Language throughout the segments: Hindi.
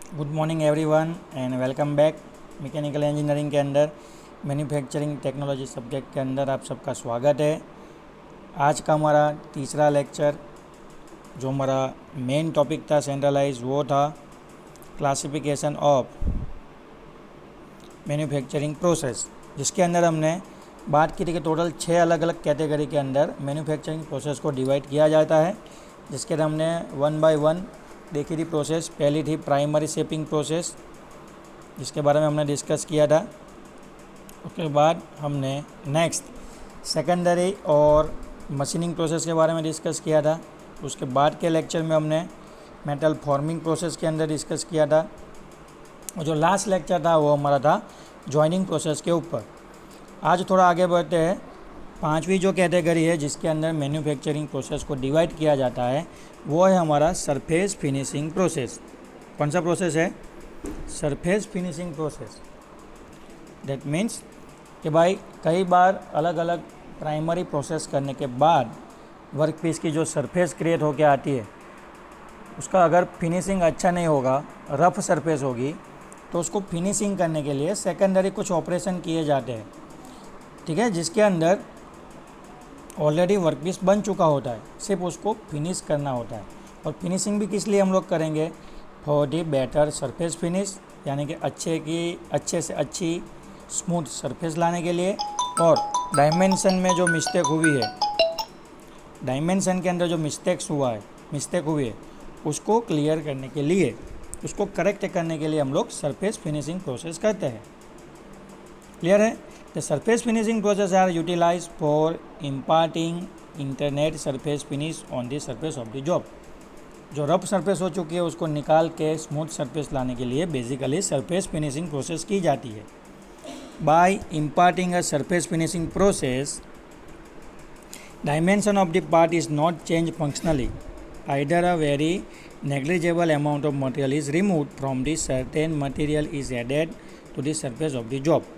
Good morning everyone and welcome back. Mechanical engineering के अंदर मैन्युफैक्चरिंग टेक्नोलॉजी सब्जेक्ट के अंदर आप सबका स्वागत है। आज का हमारा तीसरा लेक्चर, जो हमारा मेन टॉपिक था सेंट्रलाइज, वो था क्लासिफिकेशन ऑफ मैन्युफैक्चरिंग प्रोसेस, जिसके अंदर हमने बात की थी कि टोटल 6 अलग अलग कैटेगरी के अंदर मैन्युफैक्चरिंग प्रोसेस को डिवाइड किया जाता है, जिसके अंदर हमने 1 बाय 1 देखी थी प्रोसेस। पहली थी प्राइमरी शेपिंग प्रोसेस, जिसके बारे में हमने डिस्कस किया था। उसके बाद हमने नेक्स्ट सेकेंडरी और मशीनिंग प्रोसेस के बारे में डिस्कस किया था। उसके बाद के लेक्चर में हमने मेटल फॉर्मिंग प्रोसेस के अंदर डिस्कस किया था, और जो लास्ट लेक्चर था वो हमारा था जॉइनिंग प्रोसेस के ऊपर। आज थोड़ा आगे बढ़ते हैं। पांचवी जो कैटेगरी है जिसके अंदर मैन्युफैक्चरिंग प्रोसेस को डिवाइड किया जाता है, वो है हमारा सरफेस फिनिशिंग प्रोसेस। कौन सा प्रोसेस है? Surface finishing process. That means कि भाई कई बार अलग अलग प्राइमरी प्रोसेस करने के बाद वर्क पीस की जो सरफेस क्रिएट होकर आती है, उसका अगर फिनिशिंग अच्छा नहीं होगा, रफ सरफेस होगी, तो उसको फिनिशिंग करने के लिए सेकेंडरी कुछ ऑपरेशन किए जाते हैं, ठीक है, जिसके अंदर ऑलरेडी वर्कपीस बन चुका होता है, सिर्फ उसको फिनिश करना होता है। और फिनिशिंग भी किस लिए हम लोग करेंगे? For the better surface finish, यानी कि अच्छे से अच्छी स्मूथ सरफेस लाने के लिए। और डायमेंशन में जो मिस्टेक हुई है, डायमेंशन के अंदर जो मिस्टेक हुई है, उसको क्लियर करने के लिए, उसको करेक्ट करने के लिए हम लोग सरफेस फिनिशिंग प्रोसेस करते हैं। क्लियर है? The surface finishing process are utilized for imparting internet surface finish on the surface of the job। जो रफ सरफेस हो चुकी है उसको निकाल के स्मूथ सरफेस लाने के लिए बेसिकली सरफेस फिनिशिंग प्रोसेस की जाती है। By imparting a surface finishing process, dimension of the part is not changed functionally, either a very negligible amount of material is removed from the certain material is added to the surface of the job।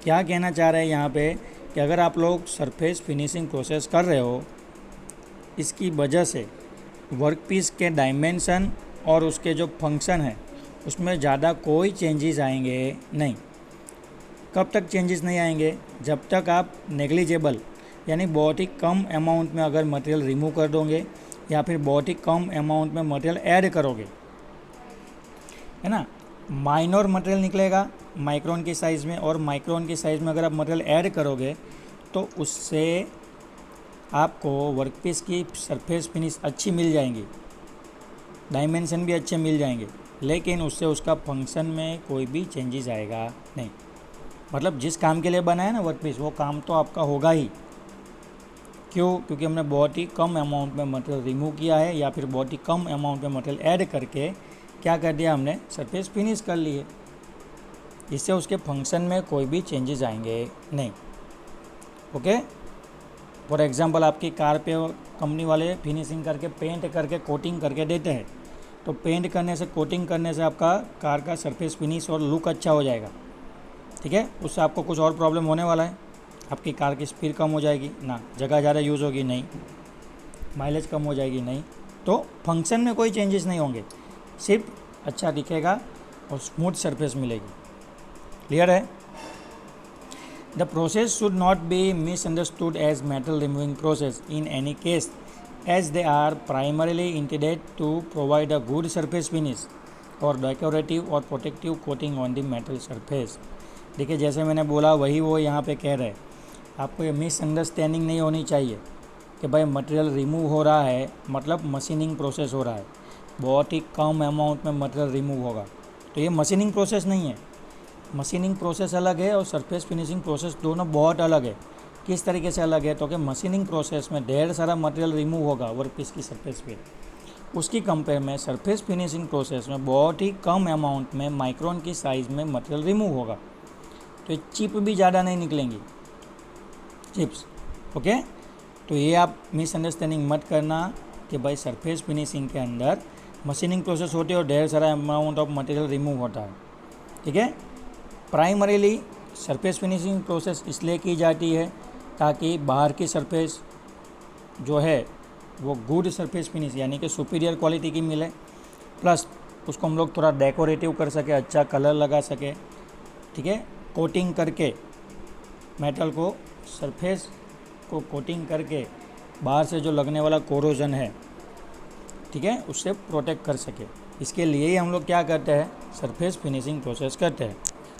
क्या कहना चाह रहे हैं यहाँ पे कि अगर आप लोग सरफेस फिनिशिंग प्रोसेस कर रहे हो, इसकी वजह से वर्कपीस के डायमेंशन और उसके जो फंक्शन है उसमें ज़्यादा कोई चेंजेस आएंगे नहीं। कब तक चेंजेस नहीं आएंगे? जब तक आप नेग्लिजिबल, यानी बहुत ही कम अमाउंट में अगर मटेरियल रिमूव कर दोगे, या फिर बहुत ही कम अमाउंट में मटेरियल ऐड करोगे, है ना। माइनर मटेरियल निकलेगा माइक्रोन की साइज़ में, और माइक्रोन की साइज़ में अगर आप मटेरियल ऐड करोगे तो उससे आपको वर्कपीस की सरफेस फिनिश अच्छी मिल जाएंगी, डायमेंशन भी अच्छे मिल जाएंगे, लेकिन उससे उसका फंक्शन में कोई भी चेंजेस आएगा नहीं। मतलब जिस काम के लिए बना है ना वर्कपीस, वो काम तो आपका होगा ही। क्यों? क्योंकि हमने बहुत ही कम अमाउंट में मटेरियल रिमूव किया है, या फिर बहुत ही कम अमाउंट में मटेरियल ऐड करके क्या कर दिया हमने? सरफेस फिनिश कर ली है। इससे उसके फंक्शन में कोई भी चेंजेस आएंगे नहीं। ओके, फॉर एग्जांपल आपकी कार पे कंपनी वाले फिनिशिंग करके, पेंट करके, कोटिंग करके देते हैं, तो पेंट करने से, कोटिंग करने से आपका कार का सरफेस फिनिश और लुक अच्छा हो जाएगा, ठीक है। उससे आपको कुछ और प्रॉब्लम होने वाला है? आपकी कार की स्पीड कम हो जाएगी ना, जगह ज़्यादा यूज़ होगी नहीं, माइलेज कम हो जाएगी नहीं, तो फंक्शन में कोई चेंजेस नहीं होंगे, सिर्फ अच्छा दिखेगा और स्मूथ सरफेस मिलेगी। क्लियर है? The process should not be misunderstood as metal removing process in any case, as they are primarily intended to provide a good surface finish और डेकोरेटिव और protective coating on the metal surface. देखिए, जैसे मैंने बोला वही वो यहाँ पे कह रहे हैं। आपको ये मिसअंडरस्टैंडिंग नहीं होनी चाहिए कि भाई मटेरियल रिमूव हो रहा है मतलब मशीनिंग प्रोसेस हो रहा है, बहुत ही कम अमाउंट में मटेरियल रिमूव होगा, तो ये मशीनिंग प्रोसेस नहीं है। मशीनिंग प्रोसेस अलग है और सरफेस फिनिशिंग प्रोसेस दोनों बहुत अलग है। किस तरीके से अलग है? तो कि मशीनिंग प्रोसेस में ढेर सारा मटेरियल रिमूव होगा वर्कपीस की सरफेस पे, उसकी कंपेयर में सरफेस फिनिशिंग प्रोसेस में बहुत ही कम अमाउंट में, माइक्रोन की साइज़ में मटेरियल रिमूव होगा, तो ये चिप भी ज़्यादा नहीं निकलेंगी, चिप्स। ओके, तो ये आप मिसअंडरस्टैंडिंग मत करना कि भाई सरफेस फिनिशिंग के अंदर मशीनिंग प्रोसेस होती है और ढेर सारा अमाउंट ऑफ मटेरियल रिमूव होता है, ठीक है। प्राइमरीली सरफेस फिनिशिंग प्रोसेस इसलिए की जाती है ताकि बाहर की सरफेस जो है वो गुड सरफेस फिनिश यानी कि सुपीरियर क्वालिटी की मिले, प्लस उसको हम लोग थोड़ा डेकोरेटिव कर सके, अच्छा कलर लगा सके, ठीक है। कोटिंग करके मेटल को, सरफेस को कोटिंग करके बाहर से जो लगने वाला कोरोजन है, ठीक है, उससे प्रोटेक्ट कर सके। इसके लिए ही हम लोग क्या करते हैं, सरफेस फिनिशिंग प्रोसेस करते हैं।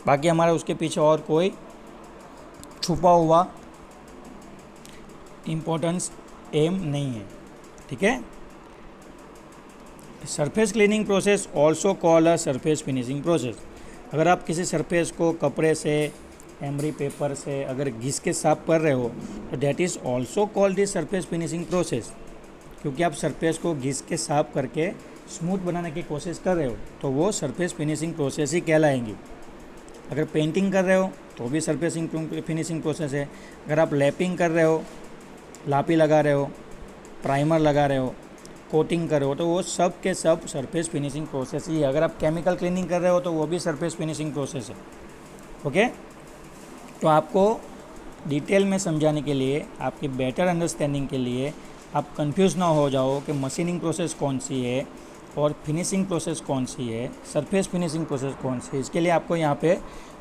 बाकी हमारा उसके पीछे और कोई छुपा हुआ इम्पोर्टेंस एम नहीं है, ठीक है। Surface cleaning process also call a surface finishing process. अगर आप किसी सरफेस को कपड़े से, एमरी पेपर से अगर घिस के साफ कर रहे हो तो that is also called the surface finishing process, क्योंकि आप सरफेस को घिस के साफ करके स्मूथ बनाने की कोशिश कर रहे हो तो वो सरफेस फिनिशिंग प्रोसेस ही कहलाएंगी। अगर पेंटिंग कर रहे हो तो भी सरफेस फिनिशिंग प्रोसेस है। अगर आप लैपिंग कर रहे हो, लापी लगा रहे हो, प्राइमर लगा रहे हो, कोटिंग कर रहे हो, तो वो सब के सब सरफेस फिनिशिंग प्रोसेस ही है। अगर आप केमिकल क्लीनिंग कर रहे हो तो वो भी सरफेस फिनिशिंग प्रोसेस है। ओके, तो आपको डिटेल में समझाने के लिए, आपकी बेटर अंडरस्टैंडिंग के लिए, आप कंफ्यूज ना हो जाओ कि मशीनिंग प्रोसेस कौन सी है और फिनिशिंग प्रोसेस कौन सी है, सरफेस फिनिशिंग प्रोसेस कौन सी है, इसके लिए आपको यहाँ पे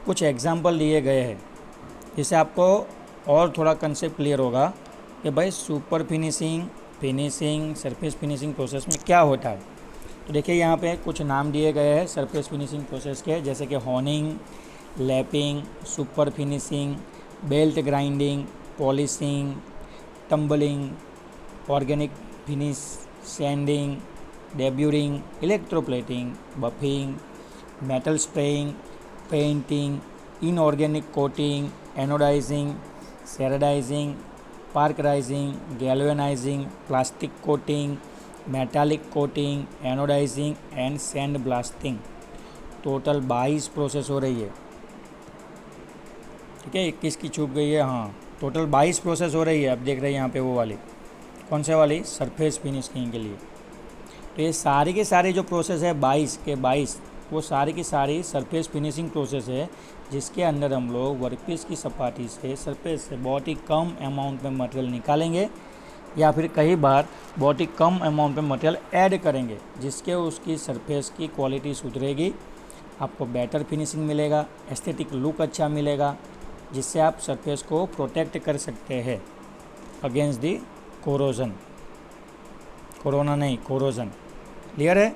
कुछ एग्जांपल दिए गए हैं, जिससे आपको और थोड़ा कंसेप्ट क्लियर होगा कि भाई super finishing, finishing, surface finishing process में क्या होता है। तो देखिए यहाँ पे कुछ नाम दिए गए हैं सरफेस फिनिशिंग प्रोसेस के, जैसे कि honing, lapping, super finishing, belt grinding, polishing, tumbling, organic finish, sanding, deburring, electroplating, buffing, metal spraying, painting, inorganic coating, anodizing, sheradizing, parkerizing, galvanizing, plastic coating, metallic coating, anodizing and sand blasting. Total 22 process हो रही है, ठीक है। 21 की चूक गई है, हाँ, टोटल 22 प्रोसेस हो रही है। अब देख रहे हैं यहाँ पे वो वाली, कौन से वाली, सरफेस फिनिशिंग के लिए। तो ये सारी की सारी जो प्रोसेस है 22 के 22, वो सारी की सारी सरफेस फिनिशिंग प्रोसेस है, जिसके अंदर हम लोग वर्कपीस की सपाटी से, सरफेस से बहुत ही कम अमाउंट में मटेरियल निकालेंगे, या फिर कई बार बहुत ही कम अमाउंट में मटेरियल ऐड करेंगे, जिसके उसकी सरफेस की क्वालिटी सुधरेगी, आपको बेटर फिनिशिंग मिलेगा, एस्थेटिक लुक अच्छा मिलेगा, जिससे आप सरफेस को प्रोटेक्ट कर सकते हैं अगेंस्ट दी कोरोजन, कोरोना नहीं, कोरोजन। क्लियर है?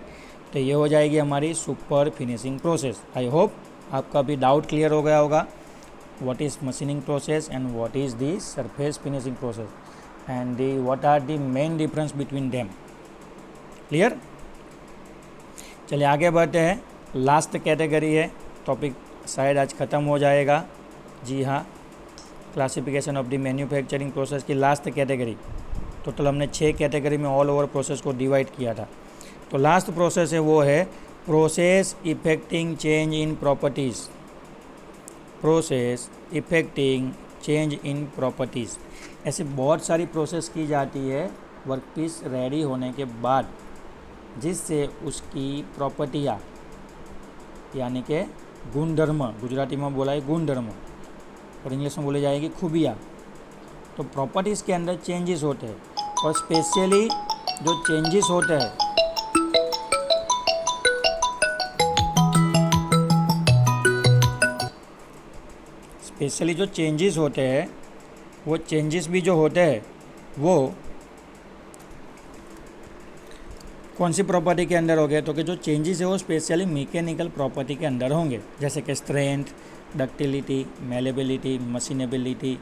तो ये हो जाएगी हमारी super finishing process. I hope आपका भी डाउट क्लियर हो गया होगा, what is machining process and what is the surface finishing process and the what are the main difference between them. Clear? चलिए आगे बढ़ते हैं। लास्ट कैटेगरी है, टॉपिक शायद आज ख़त्म हो जाएगा। जी हाँ, classification of the manufacturing process की लास्ट कैटेगरी। टोटल हमने 6 कैटेगरी में ऑल ओवर प्रोसेस को डिवाइड किया था। तो लास्ट प्रोसेस है वो है process effecting change in properties. Process effecting change in properties, ऐसे बहुत सारी प्रोसेस की जाती है वर्कपीस रेडी होने के बाद, जिससे उसकी प्रॉपर्टियाँ यानी कि गुणधर्म, गुजराती में बोला है गुणधर्म और इंग्लिश में बोली जाएगी खूबियाँ। तो प्रॉपर्टीज़ के अंदर चेंजेस होते हैं, और स्पेशली जो चेंजेस होते हैं वो चेंजेस भी जो होते हैं वो कौन सी प्रॉपर्टी के अंदर हो गए, तो कि जो चेंजेस है वो स्पेशली मैकेनिकल प्रॉपर्टी के अंदर होंगे, जैसे कि स्ट्रेंथ, डक्टिलिटी, मेलेबिलिटी, मशीनेबिलिटी,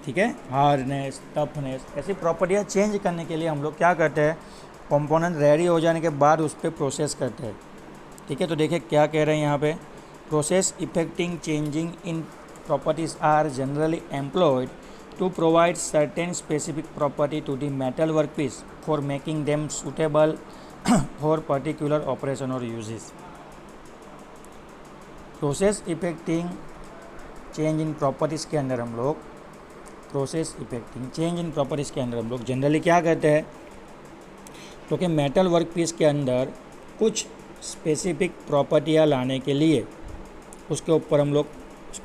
ठीक है, हार्डनेस, टफनेस, ऐसी प्रॉपर्टियाँ चेंज करने के लिए हम लोग क्या करते हैं, कंपोनेंट रेडी हो जाने के बाद उस पर प्रोसेस करते हैं। ठीक है, तो देखिए क्या कह रहे हैं यहाँ पे, process effecting changing in properties are generally employed to provide certain specific property to the metal workpiece for making them suitable for particular operation or uses. Process effecting change in properties के अंदर हम लोग जनरली क्या करते हैं, तो कि मेटल वर्कपीस के अंदर कुछ स्पेसिफिक प्रॉपर्टियाँ लाने के लिए उसके ऊपर हम लोग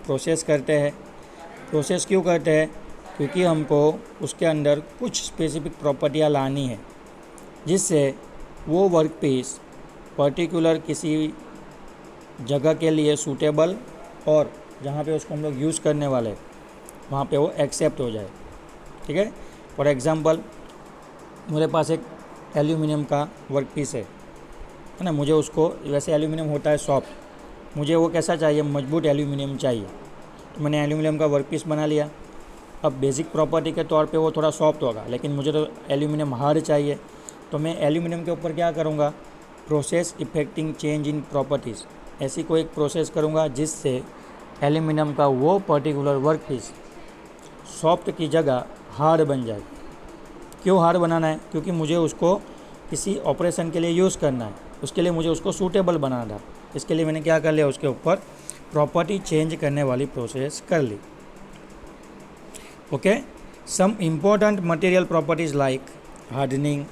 प्रोसेस करते हैं। प्रोसेस क्यों करते हैं, क्योंकि हमको उसके अंदर कुछ स्पेसिफिक प्रॉपर्टियाँ लानी है, जिससे वो वर्कपीस पर्टिकुलर किसी जगह के लिए सूटेबल और जहाँ पे उसको हम लोग यूज़ करने वाले वहाँ पे वो एक्सेप्ट हो जाए। ठीक है, फॉर एग्ज़ाम्पल मेरे पास एक एल्यूमिनियम का वर्क पीस है ना, मुझे उसको, वैसे एल्यूमिनियम होता है सॉफ्ट, मुझे वो कैसा चाहिए, मजबूत एल्यूमिनियम चाहिए। तो मैंने एल्यूमिनियम का वर्क पीस बना लिया। अब बेसिक प्रॉपर्टी के तौर पे वो थोड़ा सॉफ्ट होगा, लेकिन मुझे तो एल्यूमिनियम हार्ड चाहिए। तो मैं एल्यूमिनियम के ऊपर क्या करूँगा, process effecting change in properties, ऐसी कोई एक प्रोसेस करूँगा जिससे एल्यूमिनियम का वो पर्टिकुलर वर्क पीस सॉफ्ट की जगह हार्ड बन जाए। क्यों हार्ड बनाना है, क्योंकि मुझे उसको किसी ऑपरेशन के लिए यूज़ करना है, उसके लिए मुझे उसको सूटेबल बनाना था। इसके लिए मैंने क्या कर लिया, उसके ऊपर प्रॉपर्टी चेंज करने वाली प्रोसेस कर ली। Okay, some important material properties like hardening,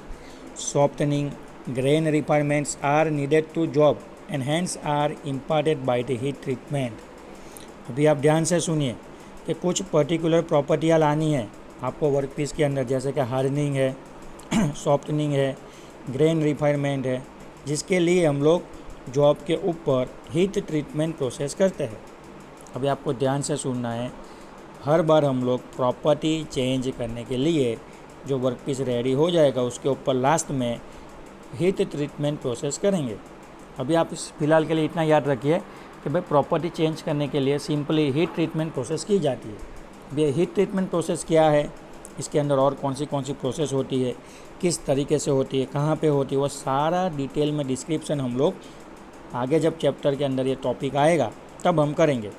softening, grain refinements are needed to job and hence are imparted by the heat treatment. अभी आप ध्यान से सुनिए कि कुछ पर्टिकुलर प्रॉपर्टियाँ लानी है आपको वर्क पीस के अंदर, जैसे कि हार्डनिंग है, सॉफ्टनिंग है, ग्रेन रिफाइनमेंट है, जिसके लिए हम लोग जॉब के ऊपर हीट ट्रीटमेंट प्रोसेस करते हैं। अभी आपको ध्यान से सुनना है, हर बार हम लोग प्रॉपर्टी चेंज करने के लिए जो वर्क पीस रेडी हो जाएगा उसके ऊपर लास्ट में हीट ट्रीटमेंट प्रोसेस करेंगे। अभी आप फ़िलहाल के लिए इतना याद रखिए कि भाई प्रॉपर्टी चेंज करने के लिए सिंपली हीट ट्रीटमेंट प्रोसेस की जाती है। ये हीट ट्रीटमेंट प्रोसेस क्या है, इसके अंदर और कौन सी प्रोसेस होती है, किस तरीके से होती है, कहाँ पे होती है, वो सारा डिटेल में डिस्क्रिप्शन हम लोग आगे जब चैप्टर के अंदर ये टॉपिक आएगा तब हम करेंगे।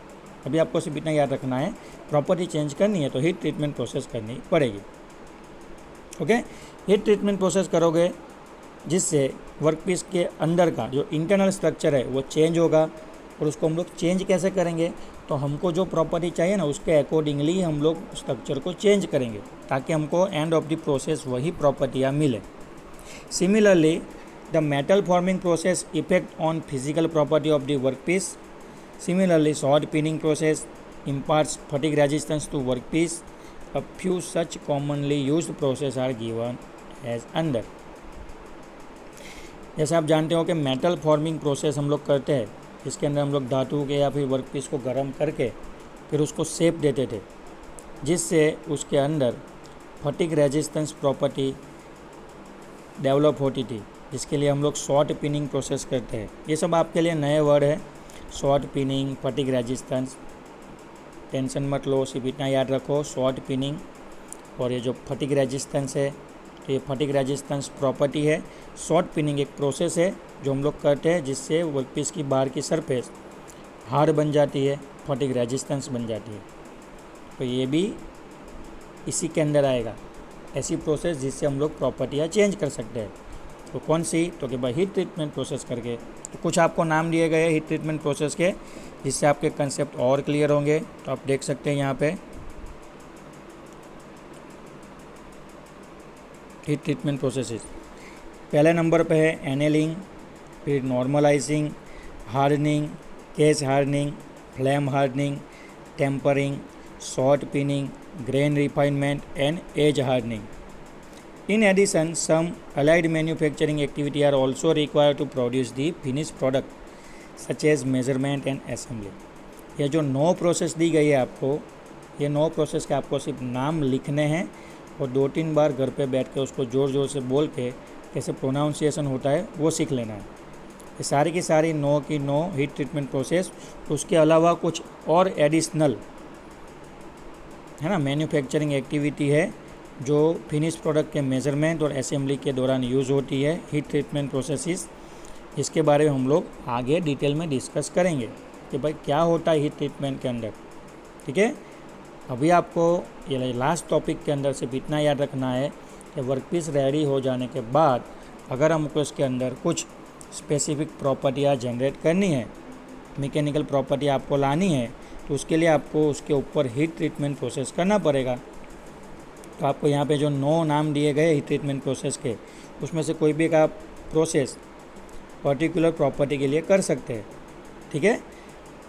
अभी आपको सिर्फ इतना याद रखना है, प्रॉपर्टी चेंज करनी है तो हीट ट्रीटमेंट प्रोसेस करनी पड़ेगी। ओके, हीट ट्रीटमेंट प्रोसेस करोगे जिससे वर्क पीस के अंदर का जो इंटरनल स्ट्रक्चर है वो चेंज होगा। और उसको हम लोग चेंज कैसे करेंगे, तो हमको जो प्रॉपर्टी चाहिए ना उसके अकॉर्डिंगली हम लोग स्ट्रक्चर को चेंज करेंगे ताकि हमको एंड ऑफ द प्रोसेस वही प्रॉपर्टियाँ मिले। Similarly the metal forming process effect on physical property of the work piece. Similarly, sword pinning process imparts fatigue resistance to workpiece. A few such commonly used process are given as under. जैसे आप जानते हो कि मेटल फॉर्मिंग प्रोसेस हम लोग करते हैं, इसके अंदर हम लोग धातु के या फिर वर्कपीस को गर्म करके फिर उसको शेप देते थे, जिससे उसके अंदर फटिग रेजिस्टेंस प्रॉपर्टी डेवलप होती थी, जिसके लिए हम लोग शॉर्ट पिनिंग प्रोसेस करते हैं। ये सब आपके लिए नए वर्ड है, short pinning, fatigue resistance. Tension मत लो, सिर्फ इतना याद रखो, शॉर्ट पिनिंग और ये जो फटिग रेजिस्टेंस है, तो ये फटिग रेजिस्टेंस प्रॉपर्टी है। शॉर्ट पिनिंग एक प्रोसेस है जो हम लोग करते हैं जिससे वर्कपीस की बाहर की सरफेस हार्ड बन जाती है, फटिग रेजिस्टेंस बन जाती है। तो ये भी इसी के अंदर आएगा, ऐसी प्रोसेस जिससे हम लोग प्रॉपर्टियाँ चेंज कर सकते हैं। तो कौन सी, तो कि भाई हीट ट्रीटमेंट प्रोसेस करके। तो कुछ आपको नाम दिए गए हीट ट्रीटमेंट प्रोसेस के, जिससे आपके कंसेप्ट और क्लियर होंगे। तो आप देख सकते हैं यहाँ पे हीट ट्रीटमेंट प्रोसेसेस। पहले नंबर पे है एनेलिंग, फिर normalising, hardening, case hardening, flame hardening, tempering, shot peening, grain refinement and age hardening. In addition, some allied manufacturing activity are also required to produce the finished product, such as measurement and assembly. ये जो 9 प्रोसेस दी गई है आपको, ये 9 प्रोसेस के आपको सिर्फ नाम लिखने हैं और 2-3 बार घर पे बैठ के उसको ज़ोर ज़ोर से बोल के कैसे प्रोनाउंसिएशन होता है वो सीख लेना है। ये सारी की सारी 9 की 9 हीट ट्रीटमेंट प्रोसेस, उसके अलावा कुछ और एडिशनल है ना मैन्युफैक्चरिंग एक्टिविटी है जो फिनिश प्रोडक्ट के मेजरमेंट और असेंबली के दौरान यूज़ होती है, हीट ट्रीटमेंट प्रोसेसेस। इसके बारे में हम लोग आगे डिटेल में डिस्कस करेंगे कि भाई क्या होता है हीट ट्रीटमेंट के अंदर। ठीक है, अभी आपको ये लास्ट टॉपिक के अंदर सिर्फ इतना याद रखना है कि वर्कपीस रेडी हो जाने के बाद अगर हमको इसके अंदर कुछ स्पेसिफिक प्रॉपर्टियाँ जनरेट करनी है, मैकेनिकल प्रॉपर्टी आपको लानी है, तो उसके लिए आपको उसके ऊपर हीट ट्रीटमेंट प्रोसेस करना पड़ेगा। तो आपको यहाँ पे जो 9 नाम दिए गए हीट ट्रीटमेंट प्रोसेस के, उसमें से कोई भी एक आप प्रोसेस पर्टिकुलर प्रॉपर्टी के लिए कर सकते हैं। ठीक है,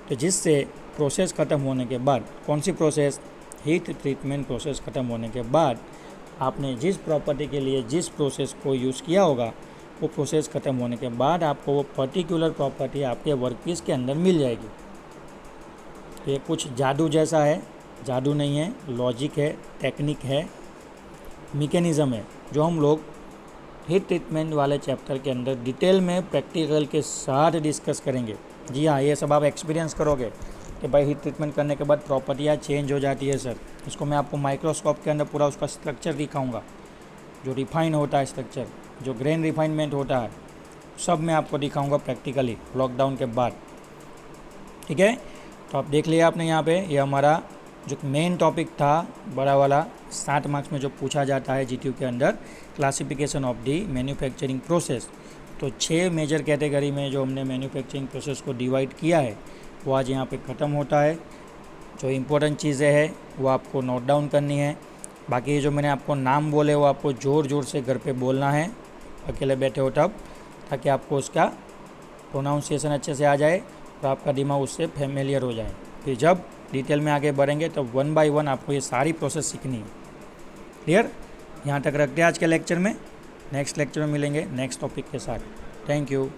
तो जिससे प्रोसेस ख़त्म होने के बाद, कौन सी प्रोसेस, हीट ट्रीटमेंट प्रोसेस ख़त्म होने के बाद आपने जिस प्रॉपर्टी के लिए जिस प्रोसेस को यूज़ किया होगा वो प्रोसेस ख़त्म होने के बाद आपको वो पर्टिकुलर प्रॉपर्टी आपके वर्कपीस के अंदर मिल जाएगी। तो ये कुछ जादू जैसा है, जादू नहीं है, लॉजिक है, टेक्निक है, मैकेनिज़्म है, जो हम लोग हीट ट्रीटमेंट वाले चैप्टर के अंदर डिटेल में प्रैक्टिकल के साथ डिस्कस करेंगे। जी हाँ, ये सब आप एक्सपीरियंस करोगे कि भाई हीट ट्रीटमेंट करने के बाद प्रॉपर्टियाँ चेंज हो जाती है सर। इसको मैं आपको माइक्रोस्कोप के अंदर पूरा उसका स्ट्रक्चर दिखाऊंगा, जो रिफाइन होता है स्ट्रक्चर, जो ग्रेन रिफाइनमेंट होता है, सब मैं आपको दिखाऊंगा प्रैक्टिकली लॉकडाउन के बाद। ठीक है, तो आप देख लिया आपने यहाँ पे, ये हमारा जो मेन टॉपिक था बड़ा वाला 60 मार्क्स में जो पूछा जाता है जीटीयू के अंदर, classification of the manufacturing process. तो 6 मेजर कैटेगरी में जो हमने मैन्युफैक्चरिंग प्रोसेस को डिवाइड किया है वो आज यहाँ पे ख़त्म होता है। जो इम्पोर्टेंट चीज़ें हैं वो आपको नोट डाउन करनी है। बाकी ये जो मैंने आपको नाम बोले वो आपको ज़ोर ज़ोर से घर पे बोलना है, अकेले बैठे हो तब, ताकि आपको उसका प्रोनाउंसिएशन अच्छे से आ जाए और आपका दिमाग उससे फेमिलियर हो जाए। फिर जब डिटेल में आगे बढ़ेंगे तो 1 बाय 1 आपको ये सारी प्रोसेस सीखनी है। क्लियर? यहाँ तक रखते हैं आज के लेक्चर में। नेक्स्ट लेक्चर में मिलेंगे नेक्स्ट टॉपिक के साथ। Thank you.